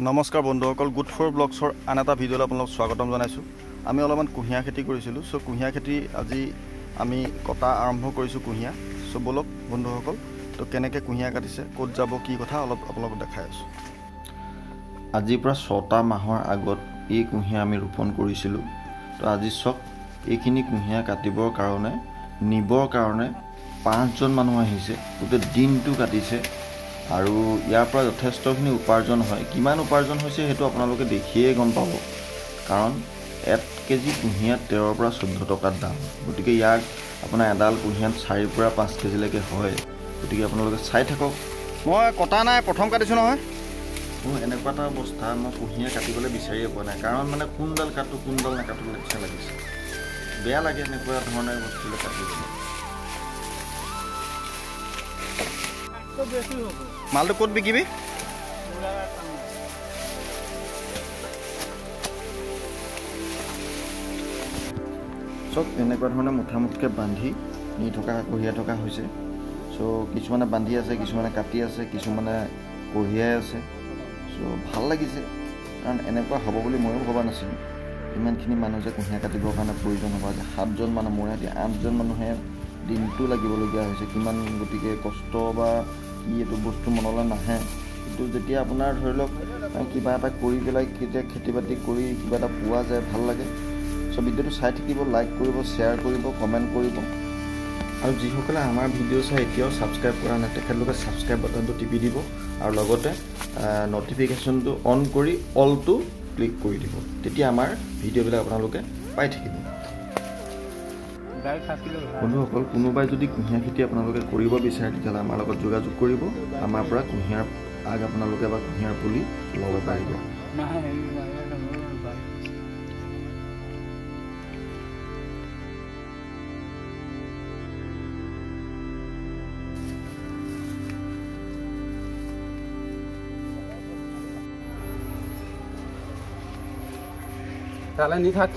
নমস্কাৰ বন্ধুসকল, good for ব্লগছৰ আন এটা ভিডিঅ'লৈ আপোনালোকক স্বাগতম জনাইছোঁ। আমি অলপমান কুঁহিয়াৰ খেতি কৰিছিলোঁ। চ' কুঁহিয়াৰ খেতি আজি আমি কটা আৰম্ভ কৰিছোঁ কুঁহিয়াৰ। চ' ব'লক বন্ধুসকল, তো কেনেকৈ কুঁহিয়াৰ কাটিছে, ক'ত যাব, কি কথা অলপ আপোনালোকক দেখাই আছোঁ। আজিৰ পৰা 6টা মাহৰ আগত এই কুঁহিয়াৰ আমি ৰোপণ কৰিছিলোঁ। তো আজি চাওক, এইখিনি কুঁহিয়াৰ কাটিবৰ কাৰণে নিবৰ কাৰণে 5জন মানুহ আহিছে। গোটেই দিনটো কাটিছে আৰু ইয়াৰ পৰা যথেষ্টখিনি উপাৰ্জন হয়। কিমান উপাৰ্জন হৈছে সেইটো আপোনালোকে দেখিয়ে গম পাব, কাৰণ 1 কেজি কুঁহিয়াত 13ৰ পৰা 14 টকাত দাম। গতিকে ইয়াক আপোনাৰ এডাল কুঁহিয়াত 4ৰ পৰা 5 কেজিলৈকে হয়। গতিকে আপোনালোকে চাই থাকক। মই কটা নাই, প্ৰথম কাটিছোঁ নহয়। মোৰ এনেকুৱা এটা অৱস্থা, মই কুঁহিয়াৰ কাটিবলৈ বিচাৰিয়ে পোৱা নাই, কাৰণ মানে কোনডাল কাটো কোনডাল নাকাটো লাগিছে। বেয়া লাগে এনেকুৱা ধৰণৰ বস্তুবিলাক কাটিবলৈ। মালটো ক'ত বিকিবি? চব এনেকুৱা ধৰণে মুঠামুঠিকৈ বান্ধি নি থকা কঢ়িয়াই থকা হৈছে। চ' কিছুমানে বান্ধি আছে, কিছুমানে কাটি আছে, কিছুমানে কঢ়িয়াই আছে। চ' ভাল লাগিছে, কাৰণ এনেকুৱা হ'ব বুলি ময়ো ভবা নাছিলোঁ। ইমানখিনি মানুহ যে কুঁহিয়াৰ কাটিবৰ কাৰণে প্ৰয়োজন হ'ব। যে 7জন মানুহ, মোৰ সিহঁতি 8জন মানুহে দিনটো লাগিবলগীয়া হৈছে। কিমান গতিকে কষ্ট বা কি এইটো বস্তু মনলৈ নাহে। কিন্তু যেতিয়া আপোনাৰ ধৰি লওক কিবা এটা কৰি পেলাই কেতিয়া খেতি বাতি কৰি কিবা এটা পোৱা যায়, ভাল লাগে। চ' ভিডিঅ'টো চাই থাকিব, লাইক কৰিব, শ্বেয়াৰ কৰিব, কমেণ্ট কৰিব। আৰু যিসকলে আমাৰ ভিডিঅ' চাই এতিয়াও ছাবস্ক্ৰাইব কৰা নাই, তেখেতলোকে ছাবস্ক্ৰাইব বাটনটো টিপি দিব আৰু লগতে ন'টিফিকেশ্যনটো অন কৰি অলটো ক্লিক কৰি দিব। তেতিয়া আমাৰ ভিডিঅ'বিলাক আপোনালোকে পাই থাকিব। বন্ধুসকল, কোনোবাই যদি কুঁহিয়াৰ খেতি আপোনালোকে কৰিব বিচাৰে, তেতিয়াহ'লে আমাৰ লগত যোগাযোগ কৰিব। আমাৰ পৰা কুঁহিয়াৰ আগ আপোনালোকে বা কুঁহিয়াৰ পুলি ল'ব পাৰিব। তাহলে নি থাক।